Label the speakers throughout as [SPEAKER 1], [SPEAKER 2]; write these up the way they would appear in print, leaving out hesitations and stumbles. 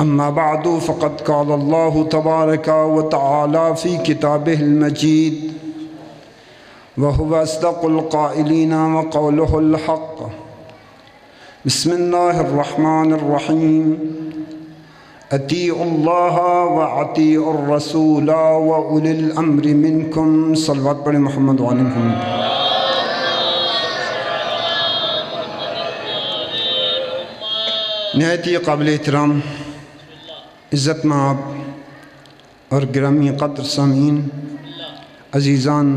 [SPEAKER 1] أما بعد فقد قال الله تبارك وتعالى في كتابه المجيد وهو أصدق القائلين وقوله الحق. بسم الله الرحمن الرحيم. أطيعوا الله وأطيعوا الرسول وأولي الأمر منكم. صلوات پڑھیں محمد وعلى محمد. نہایت ہی قابل احترام عزت مآب اور گرامی قدر سامعین، عزیزان،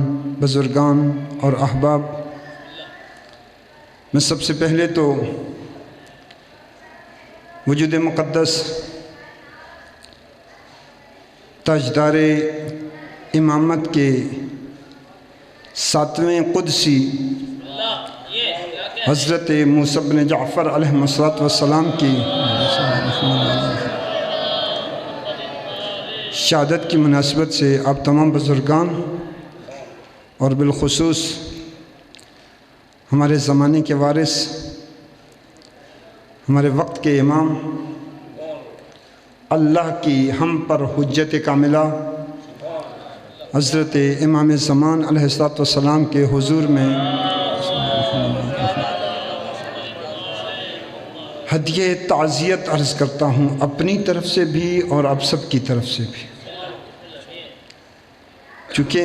[SPEAKER 1] بزرگان اور احباب، میں سب سے پہلے تو وجود مقدس تاجدار امامت کے 7ویں قدسی حضرت موسیٰ بن جعفر علیہ السلام کی شہادت کی مناسبت سے آپ تمام بزرگان اور بالخصوص ہمارے زمانے کے وارث، ہمارے وقت کے امام، اللہ کی ہم پر حجت کاملہ حضرت امام زمان علیہ السلام کے حضور میں ہدیہ تعزیت عرض کرتا ہوں، اپنی طرف سے بھی اور آپ سب کی طرف سے بھی. چونکہ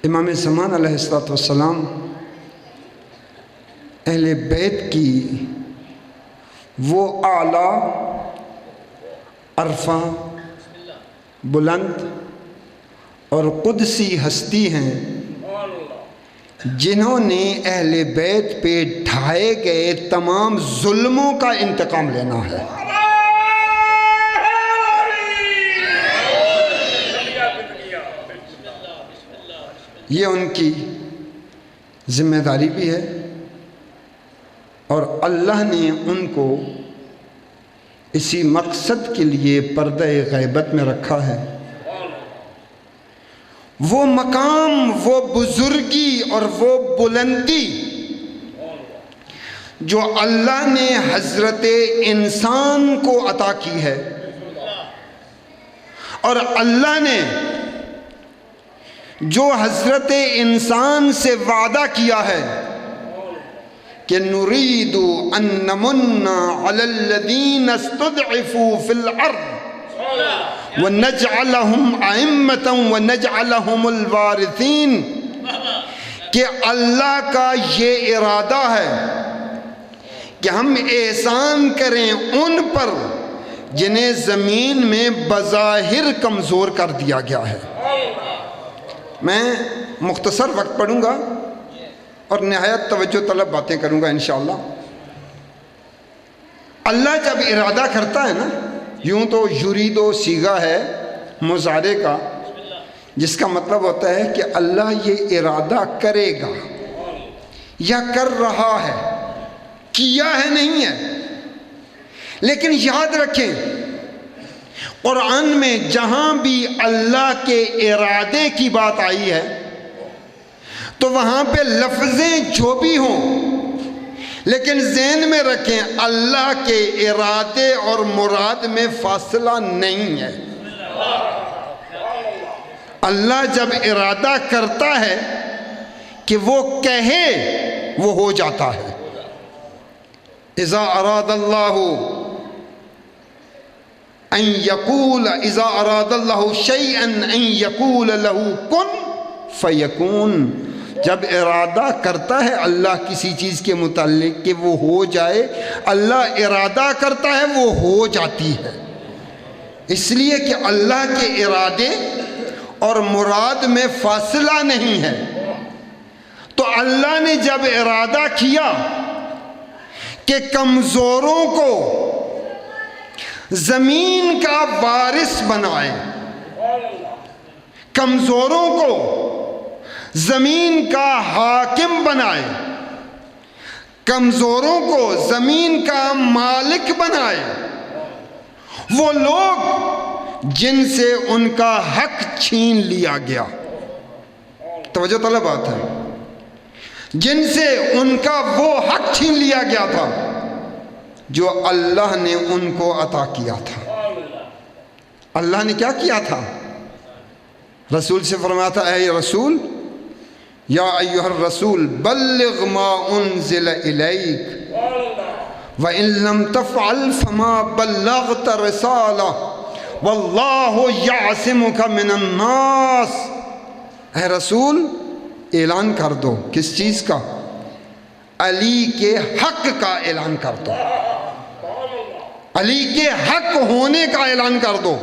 [SPEAKER 1] امام زمان علیہ السلام اہل بیت کی وہ اعلیٰ، عرفہ، بلند اور قدسی ہستی ہیں جنہوں نے اہل بیت پہ ڈھائے گئے تمام ظلموں کا انتقام لینا ہے. یہ ان کی ذمہ داری بھی ہے اور اللہ نے ان کو اسی مقصد کے لیے پردہ غیبت میں رکھا ہے. وہ مقام، وہ بزرگی اور وہ بلندی جو اللہ نے حضرت انسان کو عطا کی ہے، اور اللہ نے جو حضرت انسان سے وعدہ کیا ہے کہ نُرِيدُ أَن نَّمُنَّ عَلَى الَّذِينَ اسْتُضْعِفُوا فِي الْأَرْضِ وَنَجْعَلَهُمْ أَئِمَّةً وَنَجْعَلَهُمُ الْوَارِثِينَ، کہ اللہ کا یہ ارادہ ہے کہ ہم احسان کریں ان پر جنہیں زمین میں بظاہر کمزور کر دیا گیا ہے. میں مختصر وقت پڑھوں گا اور نہایت توجہ طلب باتیں کروں گا انشاءاللہ. اللہ جب ارادہ کرتا ہے نا، یوں تو یرید و صیغہ ہے مضارع کا، جس کا مطلب ہوتا ہے کہ اللہ یہ ارادہ کرے گا یا کر رہا ہے، کیا ہے نہیں ہے. لیکن یاد رکھیں، قرآن میں جہاں بھی اللہ کے ارادے کی بات آئی ہے تو وہاں پہ لفظیں جو بھی ہوں، لیکن ذہن میں رکھیں اللہ کے ارادے اور مراد میں فاصلہ نہیں ہے. اللہ جب ارادہ کرتا ہے کہ وہ کہے، وہ ہو جاتا ہے. اذا اراد اللہ ان یقول، اذا اراد اللہ شیئا ان یقول له کن فیکون. جب ارادہ کرتا ہے اللہ کسی چیز کے متعلق کہ وہ ہو جائے، اللہ ارادہ کرتا ہے وہ ہو جاتی ہے. اس لیے کہ اللہ کے ارادے اور مراد میں فاصلہ نہیں ہے. تو اللہ نے جب ارادہ کیا کہ کمزوروں کو زمین کا وارث بنائے، کمزوروں کو زمین کا حاکم بنائے، کمزوروں کو زمین کا مالک بنائے، وہ لوگ جن سے ان کا حق چھین لیا گیا. توجہ طلب بات ہے. جن سے ان کا وہ حق چھین لیا گیا تھا جو اللہ نے ان کو عطا کیا تھا۔ اللہ نے کیا کیا تھا؟ رسول سے فرمایا تھا اے رسول، یا ایھا الرسول بلغ ما انزل الیک وَإِن لَّمْ تَفْعَلْ فَمَا بَلَّغْتَ رِسَالَةَ وَاللَّهُ يَعْصِمُكَ مِنَ النَّاسِ۔ اے رسول اعلان کر دو، کس چیز کا؟ علی کے حق کا اعلان کر دو، علی کے حق ہونے کا اعلان کر دو،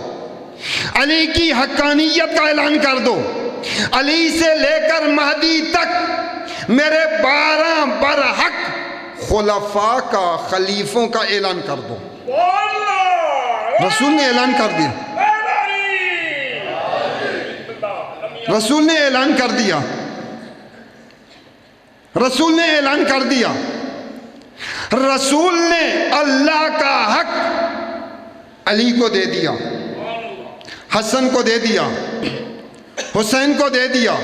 [SPEAKER 1] علی کی حقانیت کا اعلان کر دو، علی سے لے کر مہدی تک میرے 12 برحق خلفاء کا، خلیفوں کا اعلان کر دو۔ رسول نے اعلان کر دیا، رسول نے اعلان کر دیا، رسول نے اعلان کر دیا۔ رسول نے اللہ کا حق علی کو دے دیا، حسن کو دے دیا، حسین کو دے دیا،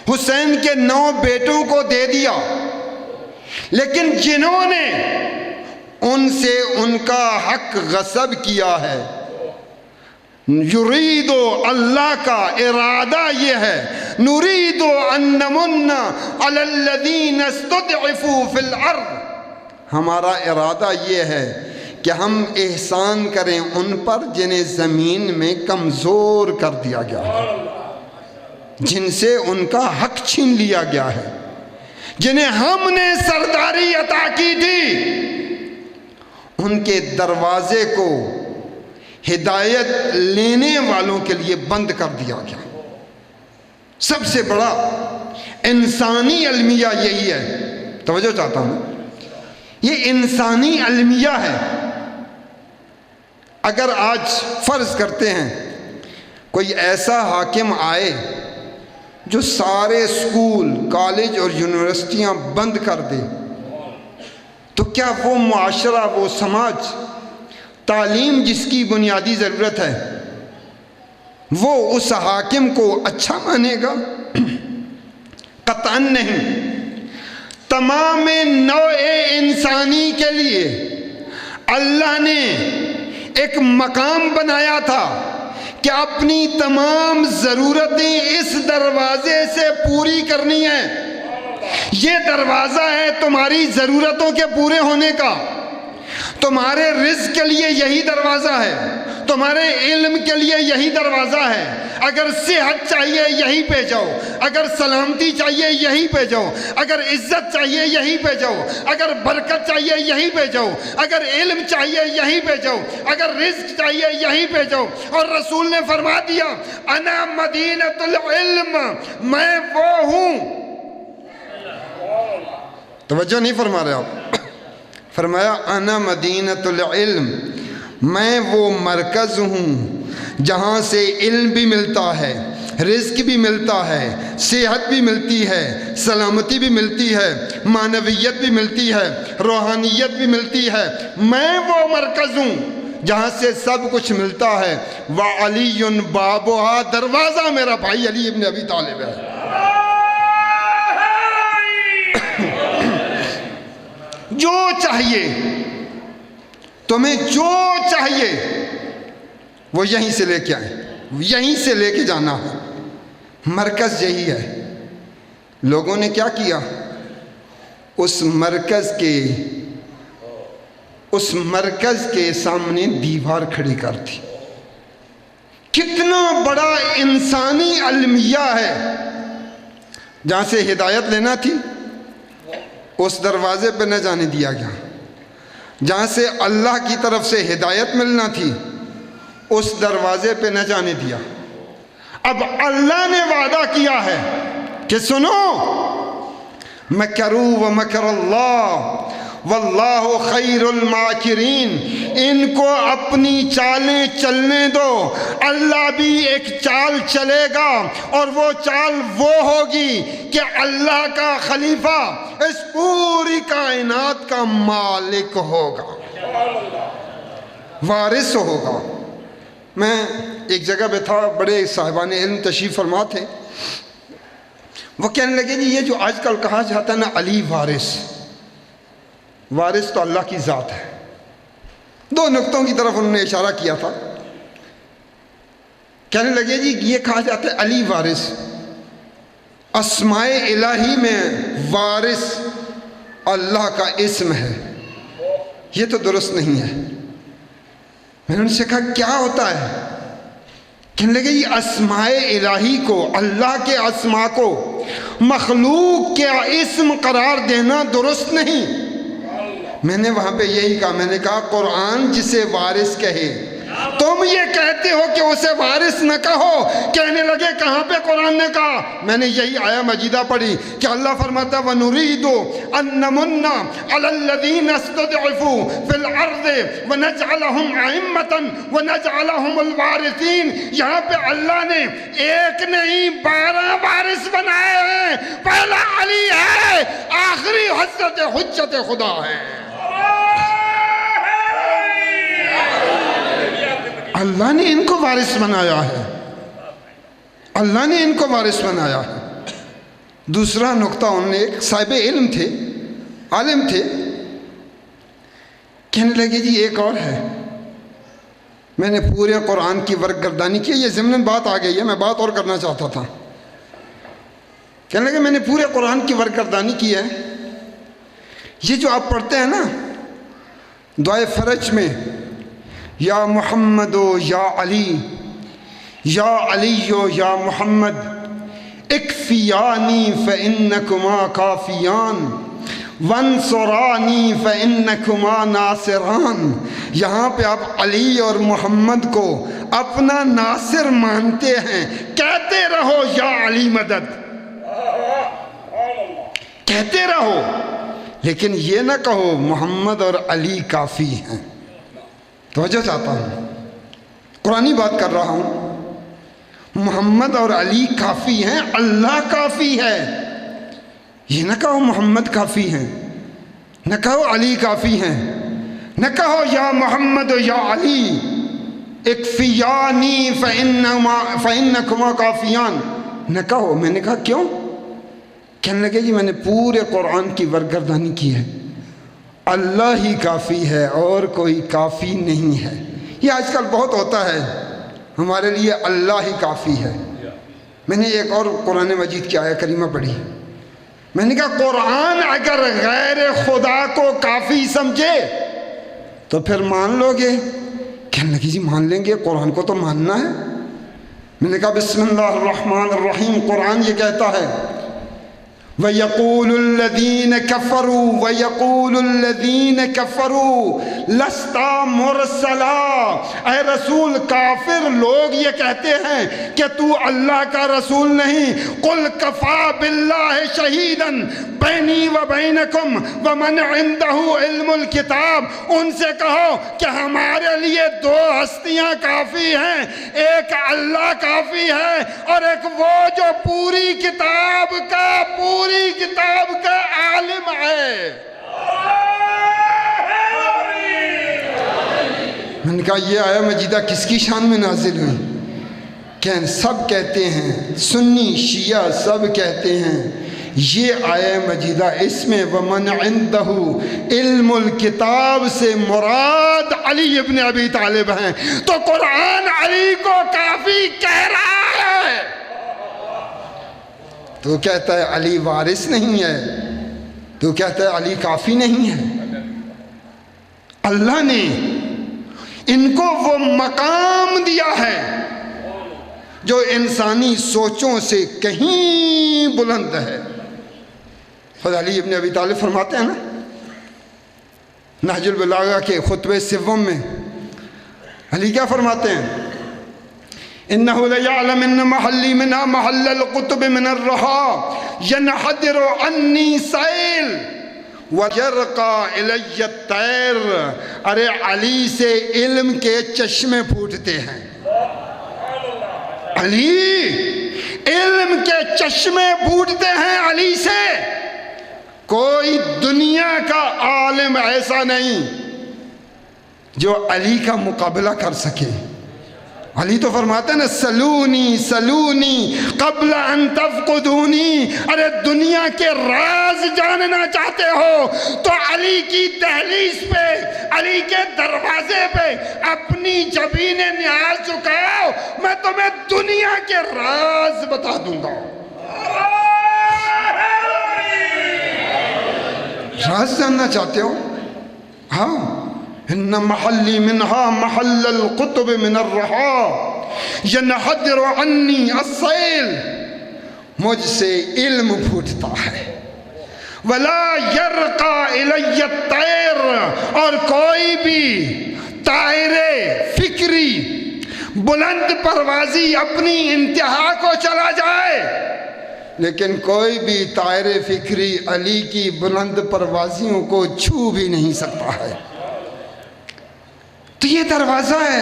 [SPEAKER 1] حسین کے 9 بیٹوں کو دے دیا، لیکن جنہوں نے ان سے ان کا حق غصب کیا ہے، یریدو، اللہ کا ارادہ یہ ہے، نریدو ان نمن علی الذین استضعفوا فی الارض، ہمارا ارادہ یہ ہے کہ ہم احسان کریں ان پر جنہیں زمین میں کمزور کر دیا گیا ہے، جن سے ان کا حق چھین لیا گیا ہے، جنہیں ہم نے سرداری عطا کی تھی، ان کے دروازے کو ہدایت لینے والوں کے لیے بند کر دیا گیا۔ سب سے بڑا انسانی المیہ یہی ہے، توجہ چاہتا ہوں، یہ انسانی المیہ ہے۔ اگر آج فرض کرتے ہیں کوئی ایسا حاکم آئے جو سارے اسکول، کالج اور یونیورسٹیاں بند کر دے، تو کیا وہ معاشرہ، وہ سماج، تعلیم جس کی بنیادی ضرورت ہے، وہ اس حاکم کو اچھا مانے گا؟ قطعاً نہیں۔ تمام نوع انسانی کے لیے اللہ نے ایک مقام بنایا تھا کہ اپنی تمام ضرورتیں اس دروازے سے پوری کرنی ہیں۔ یہ دروازہ ہے تمہاری ضرورتوں کے پورے ہونے کا۔ تمہارے رزق کے لیے یہی دروازہ ہے، تمہارے علم کے لیے یہی دروازہ ہے۔ اگر صحت چاہیے یہی پہ جاؤ، اگر سلامتی چاہیے یہی پہ جاؤ، اگر عزت چاہیے یہی پہ جاؤ، اگر برکت چاہیے یہی پہ جاؤ، اگر علم چاہیے یہی پہ جاؤ، اگر رزق چاہیے یہی پہ جاؤ۔ اور رسول نے فرما دیا انا مدینۃ العلم، میں وہ ہوں۔ توجہ نہیں فرما رہے آپ؟ فرمایا انا مدینۃ العلم، میں وہ مرکز ہوں جہاں سے علم بھی ملتا ہے، رزق بھی ملتا ہے، صحت بھی ملتی ہے، سلامتی بھی ملتی ہے، معنویت بھی ملتی ہے، روحانیت بھی ملتی ہے۔ میں وہ مرکز ہوں جہاں سے سب کچھ ملتا ہے۔ وَعَلِيٌّ بَابُهَا، دروازہ میرا بھائی علی ابن ابی طالب ہے۔ جو چاہیے تمہیں، جو چاہیے وہ یہیں سے لے کے آئیں، یہیں سے لے کے جانا ہے۔ مرکز یہی ہے۔ لوگوں نے کیا کیا؟ اس مرکز کے سامنے دیوار کھڑی کر دی۔ کتنا بڑا انسانی المیہ ہے۔ جہاں سے ہدایت لینا تھی اس دروازے پہ نہ جانے دیا گیا، جہاں سے اللہ کی طرف سے ہدایت ملنا تھی اس دروازے پہ نہ جانے دیا۔ اب اللہ نے وعدہ کیا ہے کہ سنو، مکروا ومکر اللہ واللہ خیر الماکرین، ان کو اپنی چالیں چلنے دو، اللہ بھی ایک چال چلے گا، اور وہ چال وہ ہوگی کہ اللہ کا خلیفہ اس پوری کائنات کا مالک ہوگا، وارث ہوگا۔ میں ایک جگہ پہ تھا، بڑے صاحبان علم تشریف فرما تھے، وہ کہنے لگے جی یہ جو آج کل کہا جاتا ہے نا علی وارث، وارث تو اللہ کی ذات ہے۔ دو نقطوں کی طرف انہوں نے اشارہ کیا تھا۔ کہنے لگے جی یہ کہا جاتا ہے علی وارث، اسماء الہی میں وارث اللہ کا اسم ہے، یہ تو درست نہیں ہے۔ میں نے ان سے کہا کیا ہوتا ہے؟ کہنے لگے یہ اسماء الہی کو، اللہ کے اسماء کو مخلوق کے اسم قرار دینا درست نہیں۔ میں نے وہاں پہ یہی کہا، میں نے کہا قرآن جسے وارث کہے، تم یہ کہتے ہو کہ اسے وارث نہ کہو۔ کہنے لگے کہاں پہ قرآن نے کہا؟ میں نے یہی آیہ مجیدہ پڑھی کہ اللہ فرماتا ہے وَنُرِيدُ أَن نَّمُنَّ عَلَى الَّذِينَ اسْتُضْعِفُوا فِي الْأَرْضِ وَنَجْعَلَهُمْ أَئِمَّةً وَنَجْعَلَهُمْ الْوَارِثِينَ۔ یہاں پہ اللہ نے ایک نہیں 12 وارث بنائے ہیں۔ پہلا علی ہے، آخری حضرت حجت خدا ہے۔ اللہ نے ان کو وارث بنایا ہے، اللہ نے ان کو وارث بنایا ہے۔ دوسرا نقطہ، انہوں نے ایک صاحب علم تھے، عالم تھے، کہنے لگے جی ایک اور ہے۔ میں نے پورے قرآن کی ورق گردانی کی، یہ ضمناً بات آ گئی ہے، میں بات اور کرنا چاہتا تھا۔ کہنے لگے میں نے پورے قرآن کی ورق گردانی کی ہے، یہ جو آپ پڑھتے ہیں نا دعائے فرج میں، یا محمد یا علی، یا علی یا محمد اکفیانی فإنکما کافیان وانصرانی فإنکما ناصران۔ یہاں پہ آپ علی اور محمد کو اپنا ناصر مانتے ہیں، کہتے رہو یا علی مدد، کہتے رہو، لیکن یہ نہ کہو محمد اور علی کافی ہیں۔ توجہ چاہتا ہوں، قرآنی بات کر رہا ہوں۔ محمد اور علی کافی ہیں، اللہ کافی ہے۔ یہ نہ کہو محمد کافی ہیں، نہ کہو علی کافی ہیں، نہ کہو یا محمد یا علی اکفیانی فإنکما کافیان، نہ کہو۔ میں نے کہا کیوں؟ کہنے لگے جی میں نے پورے قرآن کی ورگردانی کی ہے، اللہ ہی کافی ہے اور کوئی کافی نہیں ہے۔ یہ آج کل بہت ہوتا ہے ہمارے لیے، اللہ ہی کافی ہے۔ میں نے ایک اور قرآن مجید کی آیہ کریمہ پڑھی، میں نے کہا قرآن اگر غیر خدا کو کافی سمجھے تو پھر مان لو گے؟ کہنے لگی جی مان لیں گے، قرآن کو تو ماننا ہے۔ میں نے کہا بسم اللہ الرحمن الرحیم، قرآن یہ کہتا ہے وَيَقُولُ الَّذِينَ كَفَرُوا وَيَقُولُ الَّذِينَ كَفَرُوا لَسْتَ مُرْسَلًا۔ اے رسول، کافر لوگ یہ کہتے ہیں کہ تو اللہ کا رسول نہیں۔ قُلْ كَفَى بِاللَّهِ شَهِيدًا بَيْنِي وَبَيْنَكُمْ وَمَنْ عِنْدَهُ عِلْمُ الْكِتَابِ۔ ان سے کہو کہ ہمارے لیے دو ہستیاں کافی ہیں، ایک اللہ کافی ہے اور ایک وہ جو پوری کتاب کا عالم ہے۔ میں نے کہا یہ آیہ مجیدہ کس کی شان میں نازل ہوئی؟ کہ سب کہتے ہیں، سنی شیعہ سب کہتے ہیں یہ آیہ مجیدہ اس میں وَمَنْ عِنْدَهُ علم الکتاب سے مراد علی ابن ابی طالب ہیں۔ تو قرآن علی کو کافی کہہ رہا ہے۔ تو کہتا ہے علی وارث نہیں ہے، تو کہتا ہے علی کافی نہیں ہے۔ اللہ نے ان کو وہ مقام دیا ہے جو انسانی سوچوں سے کہیں بلند ہے۔ خود علی ابن ابی طالب فرماتے ہیں نا نہج البلاغہ کے خطبہ سوم میں، علی کیا فرماتے ہیں؟ إنه ليعلم إن محلي منها محل القطب من الرحى ينحدر عني سائل ويرقى إلي الطير۔ ارے علی سے علم کے چشمے پھوٹتے ہیں، علی علم کے چشمے پھوٹتے ہیں علی سے۔ کوئی دنیا کا عالم ایسا نہیں جو علی کا مقابلہ کر سکے۔ علی تو فرماتے ہیں نا سلونی سلونی قبل ان تفقدونی، ارے دنیا کے راز جاننا چاہتے ہو تو علی کی دہلیز پہ، علی کے دروازے پہ اپنی جبین نیاز جھکاؤ، میں تمہیں دنیا کے راز بتا دوں گا۔ راز جاننا چاہتے ہو؟ ہاں، ان محلی منہا محل القطب من الرحا ینحدر عنی السیل، مجھ سے علم پھوٹتا ہے، ولا یرقى الی الطیر، اور کوئی بھی طائر فکری بلند پروازی اپنی انتہا کو چلا جائے، لیکن کوئی بھی طائر فکری علی کی بلند پروازیوں کو چھو بھی نہیں سکتا ہے۔ تو یہ دروازہ ہے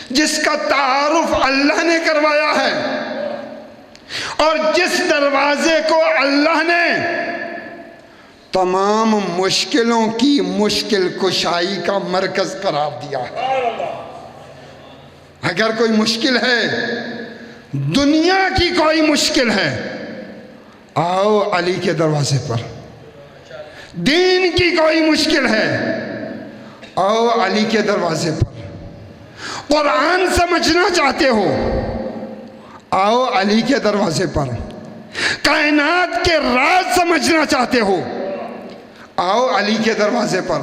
[SPEAKER 1] جس کا تعارف اللہ نے کروایا ہے، اور جس دروازے کو اللہ نے تمام مشکلوں کی مشکل کشائی کا مرکز قرار دیا ہے۔ اگر کوئی مشکل ہے، دنیا کی کوئی مشکل ہے، آؤ علی کے دروازے پر۔ دین کی کوئی مشکل ہے، آؤ علی کے دروازے پر۔ قرآن سمجھنا چاہتے ہو، آؤ علی کے دروازے پر۔ کائنات کے راز سمجھنا چاہتے ہو، آؤ علی کے دروازے پر۔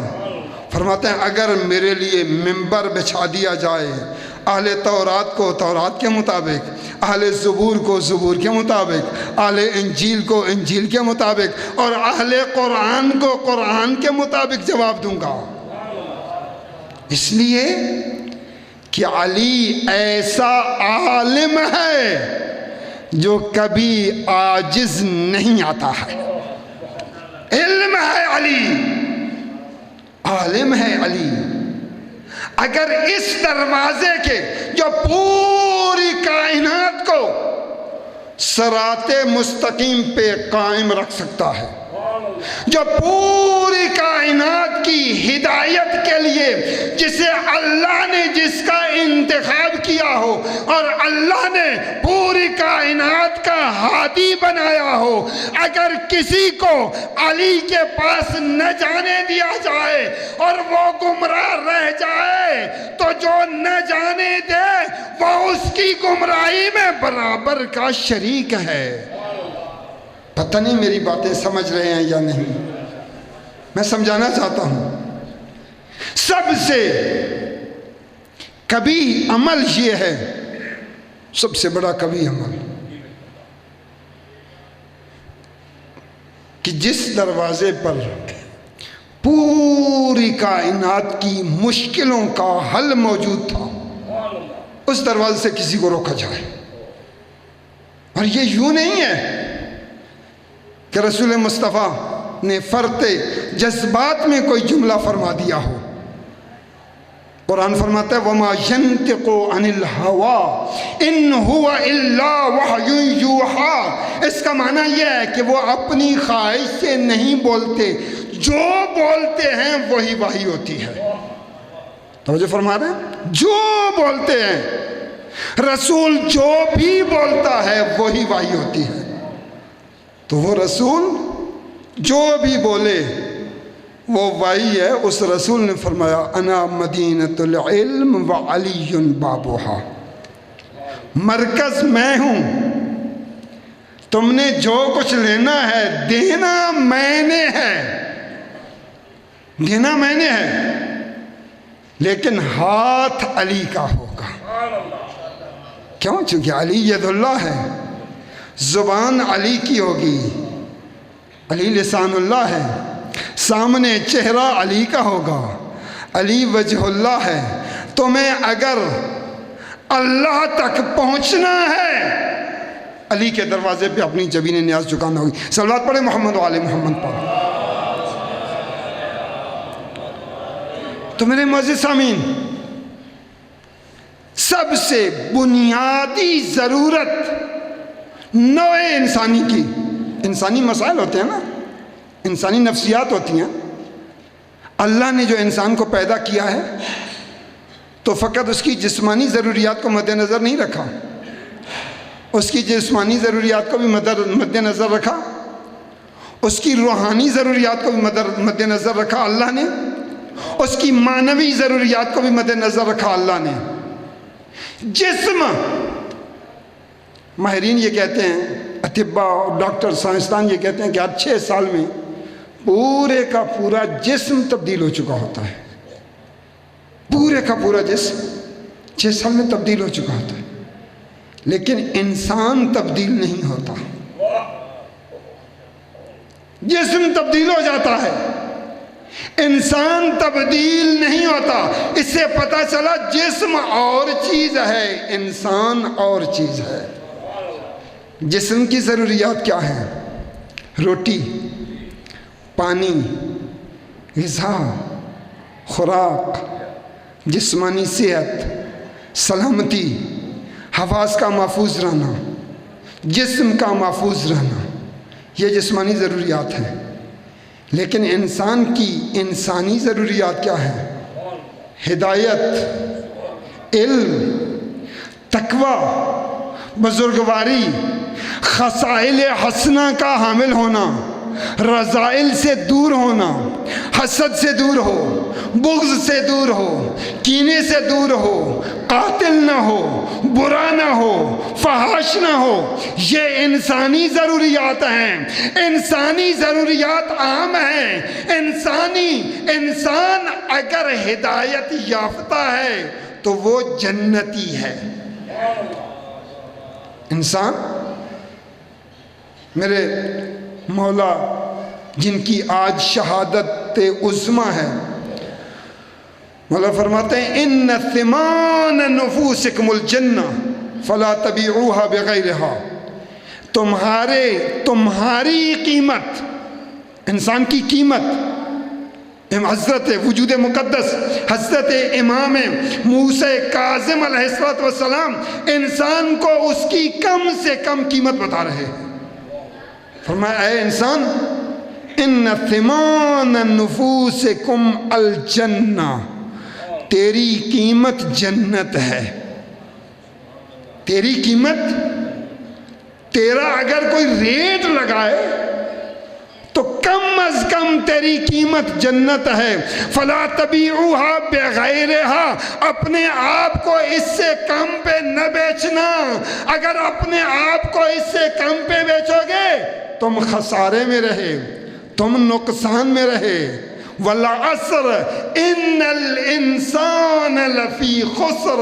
[SPEAKER 1] فرماتے ہیں اگر میرے لیے منبر بچھا دیا جائے، اہل تورات کو تورات کے مطابق، اہل زبور کو زبور کے مطابق، اہل انجیل کو انجیل کے مطابق، اور اہل قرآن کو قرآن کے مطابق جواب دوں گا، اس لیے کہ علی ایسا عالم ہے جو کبھی عاجز نہیں آتا ہے۔ علم ہے علی، عالم ہے علی۔ اگر اس دروازے کے جو پوری کائنات کو صراط مستقیم پہ قائم رکھ سکتا ہے، جو پوری کائنات کی ہدایت کے لیے جسے اللہ نے جس کا انتخاب کیا ہو اور اللہ نے پوری کائنات کا ہادی بنایا ہو، اگر کسی کو علی کے پاس نہ جانے دیا جائے اور وہ گمراہ رہ جائے تو جو نہ جانے دے وہ اس کی گمراہی میں برابر کا شریک ہے۔ پتہ نہیں میری باتیں سمجھ رہے ہیں یا نہیں، میں سمجھانا چاہتا ہوں۔ سب سے کبھی عمل یہ ہے، سب سے بڑا کبھی عمل، کہ جس دروازے پر پوری کائنات کی مشکلوں کا حل موجود تھا، اس دروازے سے کسی کو روکا جائے۔ اور یہ یوں نہیں ہے کہ رسول مصطفیٰ نے فرط جذبات میں کوئی جملہ فرما دیا ہو۔ قرآن فرماتا ہے وَمَا يَنْتِقُ عَنِ الْهَوَىٰ إِنْ هُوَ إِلَّا وَحْيٌ يُوحَىٰ، اس کا معنی یہ ہے کہ وہ اپنی خواہش سے نہیں بولتے، جو بولتے ہیں وہی وحی ہوتی ہے۔ توجہ فرما رہے ہیں؟ جو بولتے ہیں، رسول جو بھی بولتا ہے وہی وحی ہوتی ہے۔ تو وہ رسول جو بھی بولے وہ وحی ہے۔ اس رسول نے فرمایا انا مدینۃ العلم وعلی بابھا، مرکز میں ہوں، تم نے جو کچھ لینا ہے دینا میں نے ہے، دینا میں نے ہے، لیکن ہاتھ علی کا ہوگا۔ کیوں؟ چونکہ علی ید اللہ ہے، زبان علی کی ہوگی، علی لسان اللہ ہے، سامنے چہرہ علی کا ہوگا، علی وجہ اللہ ہے۔ تمہیں اگر اللہ تک پہنچنا ہے علی کے دروازے پہ اپنی جبین نیاز جھکانا ہوگی۔ صلوات پڑھیں محمد و آل محمد پر۔ تو میرے معزز سامعین، سب سے بنیادی ضرورت نوع انسانی کی، انسانی مسائل ہوتے ہیں نا، انسانی نفسیات ہوتی ہیں۔ اللہ نے جو انسان کو پیدا کیا ہے تو فقط اس کی جسمانی ضروریات کو مد نظر نہیں رکھا، اس کی جسمانی ضروریات کو بھی مد نظر رکھا، اس کی روحانی ضروریات کو بھی مد نظر رکھا اللہ نے، اس کی معنوی ضروریات کو بھی مد نظر رکھا اللہ نے۔ جسم، ماہرین یہ کہتے ہیں، اطباء اور ڈاکٹر سائنسدان یہ کہتے ہیں کہ ہر 6 سال میں پورے کا پورا جسم تبدیل ہو چکا ہوتا ہے، پورے کا پورا جسم 6 سال میں تبدیل ہو چکا ہوتا ہے، لیکن انسان تبدیل نہیں ہوتا، جسم تبدیل ہو جاتا ہے، انسان تبدیل نہیں ہوتا۔ اس سے پتہ چلا جسم اور چیز ہے، انسان اور چیز ہے۔ جسم کی ضروریات کیا ہیں؟ روٹی، پانی، غذا، خوراک، جسمانی صحت، سلامتی، حواس کا محفوظ رہنا، جسم کا محفوظ رہنا، یہ جسمانی ضروریات ہیں۔ لیکن انسان کی انسانی ضروریات کیا ہیں؟ ہدایت، علم، تقوی، بزرگواری، خصائل حسنہ کا حامل ہونا، رذائل سے دور ہونا، حسد سے دور ہو، بغض سے دور ہو، کینے سے دور ہو، قاتل نہ ہو، برا نہ ہو، فحش نہ ہو، یہ انسانی ضروریات ہیں۔ انسانی ضروریات عام ہیں۔ انسان اگر ہدایت یافتہ ہے تو وہ جنتی ہے۔ انسان، میرے مولا جن کی آج شہادت عظمیٰ ہے، مولا فرماتے ہیں ان ثمان نفوسکم الجنہ فلا تبیعوها بغیرها، تمہاری قیمت، انسان کی قیمت، حضرت وجود مقدس حضرت امام موسیٰ کاظم علیہ السلام انسان کو اس کی کم سے کم قیمت بتا رہے ہیں۔ فرمایا اے انسان، ان ثمان نفوسکم الجنہ، تیری قیمت جنت ہے۔ تیری قیمت، تیرا اگر کوئی ریٹ لگائے تو کم از کم تیری قیمت جنت ہے۔ فلا تبیعوها بغیرها، اپنے آپ کو اس سے کم پہ نہ بیچنا۔ اگر اپنے آپ کو اس سے کم پہ بیچو گے تم خسارے میں رہے، تم نقصان میں رہے۔ والعصر ان الانسان لفی خسر،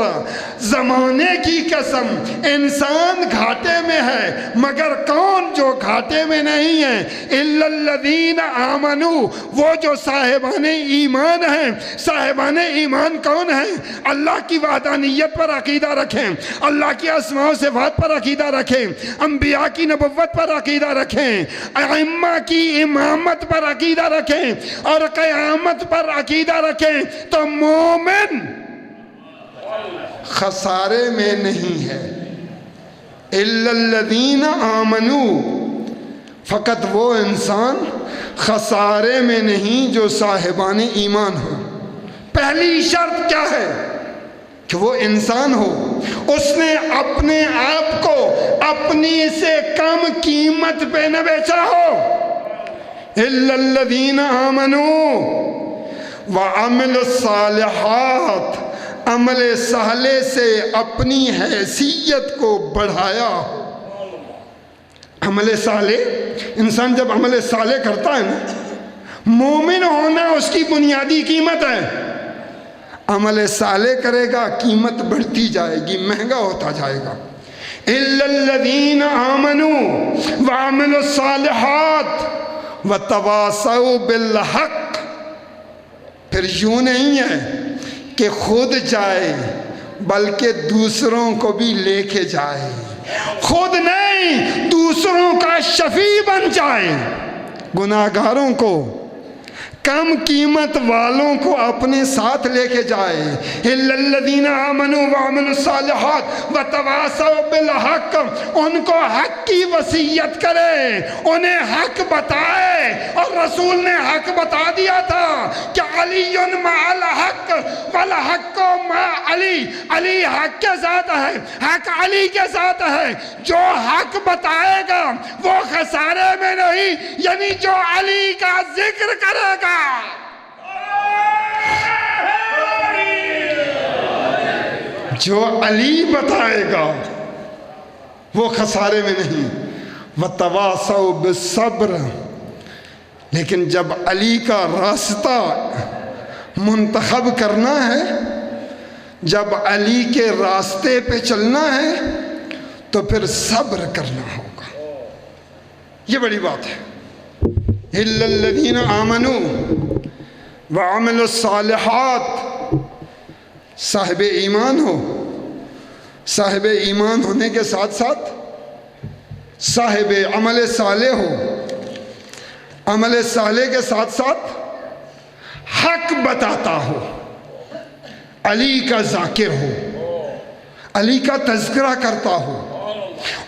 [SPEAKER 1] زمانے کی قسم انسان گھاٹے میں ہے، مگر کون جو گھاٹے میں نہیں ہے؟ الا الذین آمنوا، وہ جو صاحبان ایمان ہیں۔ صاحبان ایمان کون ہیں؟ اللہ کی وحدانیت پر عقیدہ رکھیں، اللہ کی اسماء و صفات پر عقیدہ رکھیں، انبیاء کی نبوت پر عقیدہ رکھیں، ائمہ کی امامت پر عقیدہ رکھیں اور قیامت پر عقیدہ رکھیں، تو مومن خسارے میں نہیں ہے۔ الا الذین آمنوا، فقط وہ انسان خسارے میں نہیں جو صاحبان ایمان ہو۔ پہلی شرط کیا ہے؟ کہ وہ انسان ہو، اس نے اپنے آپ کو اپنی سے کم قیمت پہ نہ بیچا ہو۔ الا الذین آمنوا وعملوا الصالحات، عمل صالح سے اپنی حیثیت کو بڑھایا۔ عمل صالح، انسان جب عمل صالح کرتا ہے نا، مومن ہونا اس کی بنیادی قیمت ہے۔ عمل صالح کرے گا، قیمت بڑھتی جائے گی، مہنگا ہوتا جائے گا۔ الا الذین آمنوا وعملوا الصالحات وتواصوا بالحق، پھر یوں نہیں ہے کہ خود جائے بلکہ دوسروں کو بھی لے کے جائے، خود نہیں دوسروں کا شفیع بن جائے، گناہگاروں کو، کم قیمت والوں کو اپنے ساتھ لے کے جائے. اِلَّا الَّذِينَ آمَنُوا وَعَمِلُوا الصَّالِحَاتِ وَتَوَاصَوْا بِالْحَقِّ. ان کو حق کی وصیت کرے، انہیں حق بتائے. اور رسول نے حق بتا دیا تھا کہ علی مع الحق والحق مع علی. علی حق کے ساتھ ہے، حق علی کے ساتھ ہے. جو حق بتائے گا وہ خسارے میں نہیں، یعنی جو علی کا ذکر کرے گا. جو علی بتائے گا وہ خسارے میں نہیں. وَتَوَاصَوْا بِالصَّبْرِ. لیکن جب علی کا راستہ منتخب کرنا ہے، جب علی کے راستے پہ چلنا ہے تو پھر صبر کرنا ہوگا. یہ بڑی بات ہے. إِلَّا الَّذِينَ آمَنُوا وَعَمِلُوا الصَّالِحَاتِ. صاحب ایمان ہو، صاحب ایمان ہونے کے ساتھ ساتھ صاحب عمل صالح ہو. عمل صالح کے ساتھ ساتھ حق بتاتا ہو، علی کا ذاکر ہو، علی کا تذکرہ کرتا ہو،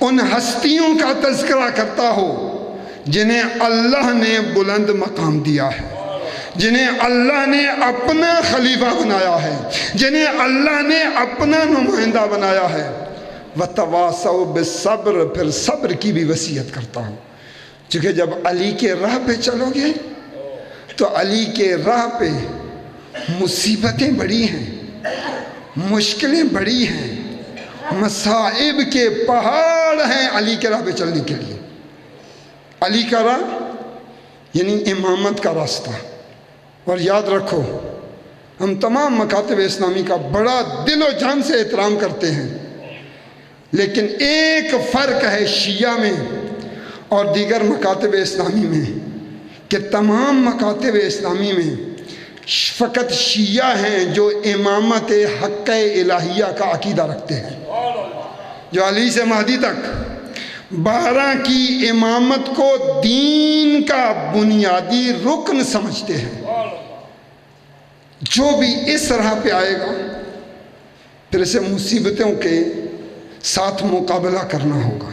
[SPEAKER 1] ان ہستیوں کا تذکرہ کرتا ہو جنہیں اللہ نے بلند مقام دیا ہے، جنہیں اللہ نے اپنا خلیفہ بنایا ہے، جنہیں اللہ نے اپنا نمائندہ بنایا ہے. وَتَوَاصَوْا بِالصَّبْرِ. پھر صبر کی بھی وصیت کرتا ہوں، چونکہ جب علی کے راہ پہ چلو گے تو علی کے راہ پہ مصیبتیں بڑی ہیں، مشکلیں بڑی ہیں، مصائب کے پہاڑ ہیں علی کے راہ پہ چلنے کے لیے. علی کا راہ یعنی امامت کا راستہ. اور یاد رکھو، ہم تمام مکاتب اسلامی کا بڑا دل و جان سے احترام کرتے ہیں، لیکن ایک فرق ہے شیعہ میں اور دیگر مکاتب اسلامی میں کہ تمام مکاتب اسلامی میں فقط شیعہ ہیں جو امامت حق الہیہ کا عقیدہ رکھتے ہیں، جو علی سے مہدی تک 12 کی امامت کو دین کا بنیادی رکن سمجھتے ہیں. جو بھی اس راہ پہ آئے گا پھر اسے مصیبتوں کے ساتھ مقابلہ کرنا ہوگا.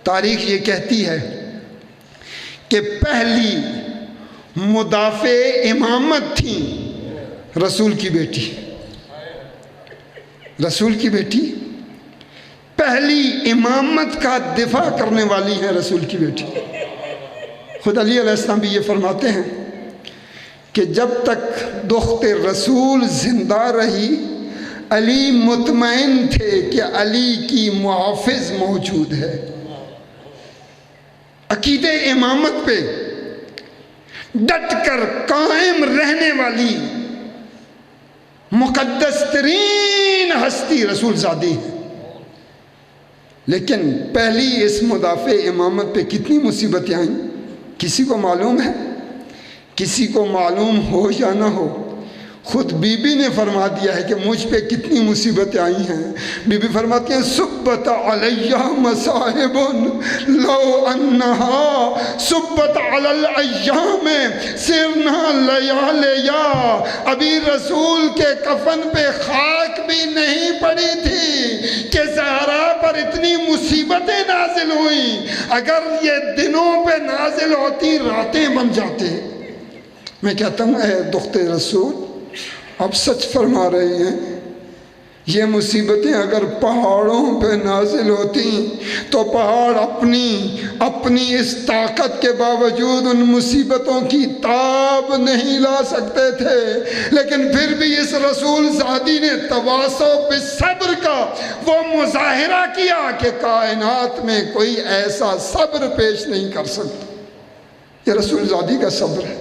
[SPEAKER 1] تاریخ یہ کہتی ہے کہ پہلی مدافع امامت تھی رسول کی بیٹی. رسول کی بیٹی پہلی امامت کا دفاع کرنے والی ہے، رسول کی بیٹی. خود علی علیہ السلام بھی یہ فرماتے ہیں کہ جب تک دخت رسول زندہ رہی علی مطمئن تھے کہ علی کی محافظ موجود ہے. عقیدہ امامت پہ ڈٹ کر قائم رہنے والی مقدس ترین ہستی رسول زادی ہے. لیکن پہلی اس مدافع امامت پہ کتنی مصیبتیں آئیں کسی کو معلوم ہے؟ کسی کو معلوم ہو یا نہ ہو، خود بی بی نے فرما دیا ہے کہ مجھ پہ کتنی مصیبتیں آئی ہیں. بی بی فرماتی ہیں سبت علیہ مصائب لو انہا سبت علی الایام سرنا لیالیا. ابھی رسول کے کفن پہ خاک بھی نہیں پڑی تھی کہ زہرا پر اتنی مصیبتیں نازل ہوئیں. اگر یہ دنوں پہ نازل ہوتی راتیں بن جاتے. میں کہتا ہوں اے دخت رسول اب سچ فرما رہے ہیں، یہ مصیبتیں اگر پہاڑوں پہ نازل ہوتی تو پہاڑ اپنی اس طاقت کے باوجود ان مصیبتوں کی تاب نہیں لا سکتے تھے. لیکن پھر بھی اس رسول زادی نے تواصو بالصبر کا وہ مظاہرہ کیا کہ کائنات میں کوئی ایسا صبر پیش نہیں کر سکتا. یہ رسول زادی کا صبر ہے.